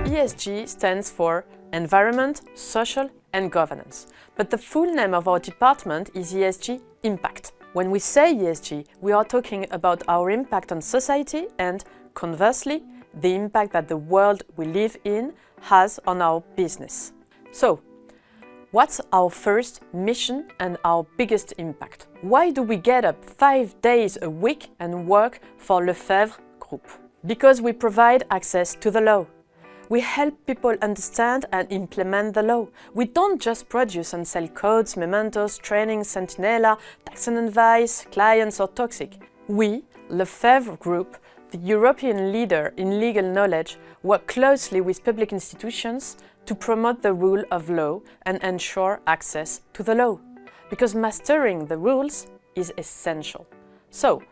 ESG stands for Environment, Social and Governance. But the full name of our department is ESG Impact. When we say ESG, we are talking about our impact on society and, conversely, the impact that the world we live in has on our business. So, what's our first mission and our biggest impact? Why do we get up 5 days a week and work for Lefebvre Group? Because we provide access to the law. We help people understand and implement the law. We don't just produce and sell codes, mementos, training, sentinella, tax and advice, clients or toxic. We, Lefebvre Group, the European leader in legal knowledge, work closely with public institutions to promote the rule of law and ensure access to the law. Because mastering the rules is essential. So,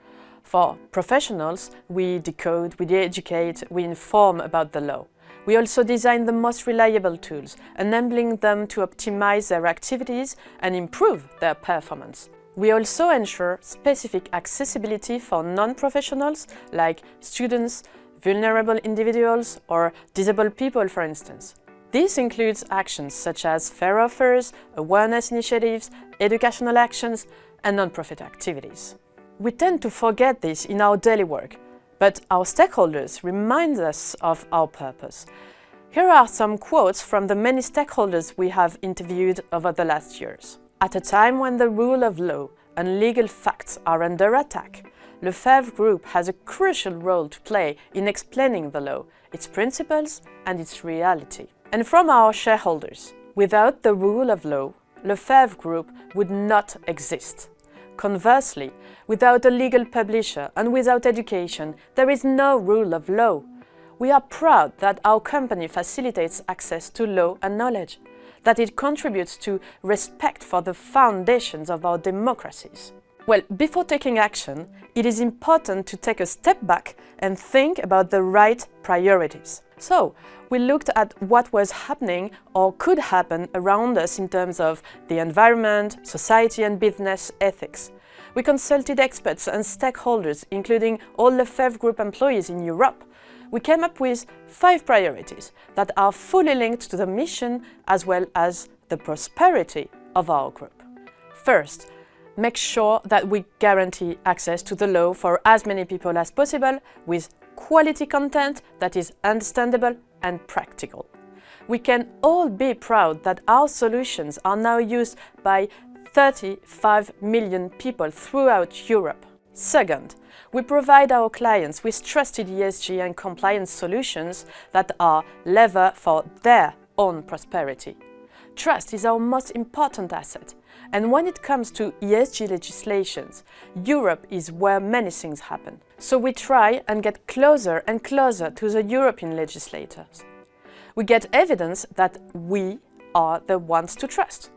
for professionals, we decode, we educate, we inform about the law. We also design the most reliable tools, enabling them to optimize their activities and improve their performance. We also ensure specific accessibility for non-professionals like students, vulnerable individuals or disabled people, for instance. This includes actions such as fair offers, awareness initiatives, educational actions and non-profit activities. We tend to forget this in our daily work, but our stakeholders remind us of our purpose. Here are some quotes from the many stakeholders we have interviewed over the last years. At a time when the rule of law and legal facts are under attack, Lefebvre Group has a crucial role to play in explaining the law, its principles and its reality. And from our shareholders, without the rule of law, Lefebvre Group would not exist. Conversely, without a legal publisher and without education, there is no rule of law. We are proud that our company facilitates access to law and knowledge, that it contributes to respect for the foundations of our democracies. Well, before taking action, it is important to take a step back and think about the right priorities. So, we looked at what was happening or could happen around us in terms of the environment, society and business ethics. We consulted experts and stakeholders, including all Lefebvre Group employees in Europe. We came up with 5 priorities that are fully linked to the mission as well as the prosperity of our group. First, make sure that we guarantee access to the law for as many people as possible with quality content that is understandable and practical. We can all be proud that our solutions are now used by 35 million people throughout Europe. Second, we provide our clients with trusted ESG and compliance solutions that are lever for their own prosperity. Trust is our most important asset, and when it comes to ESG legislations, Europe is where many things happen. So we try and get closer and closer to the European legislators. We get evidence that we are the ones to trust.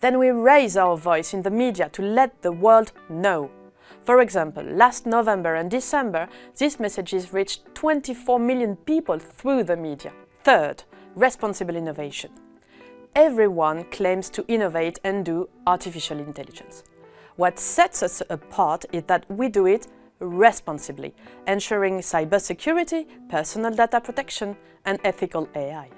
Then we raise our voice in the media to let the world know. For example, last November and December, these messages reached 24 million people through the media. Third, responsible innovation. Everyone claims to innovate and do artificial intelligence. What sets us apart is that we do it responsibly, ensuring cybersecurity, personal data protection, and ethical AI.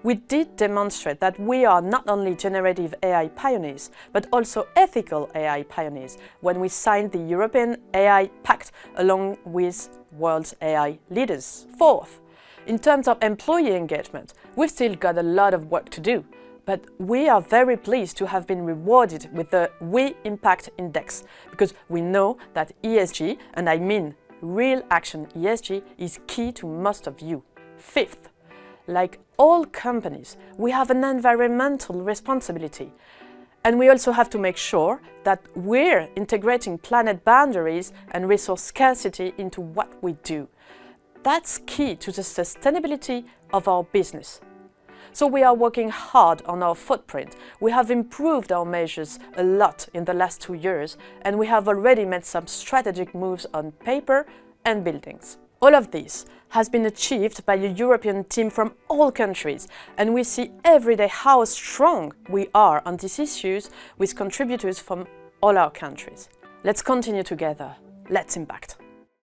We did demonstrate that we are not only generative AI pioneers, but also ethical AI pioneers when we signed the European AI Pact along with world's AI leaders. Fourth, in terms of employee engagement, we've still got a lot of work to do, but we are very pleased to have been rewarded with the We Impact Index, because we know that ESG, and I mean real action ESG, is key to most of you. Fifth, like all companies, we have an environmental responsibility. And we also have to make sure that we're integrating planet boundaries and resource scarcity into what we do. That's key to the sustainability of our business. So we are working hard on our footprint. We have improved our measures a lot in the last 2 years, and we have already made some strategic moves on paper and buildings. All of this has been achieved by a European team from all countries, and we see every day how strong we are on these issues with contributors from all our countries. Let's continue together. Let's impact.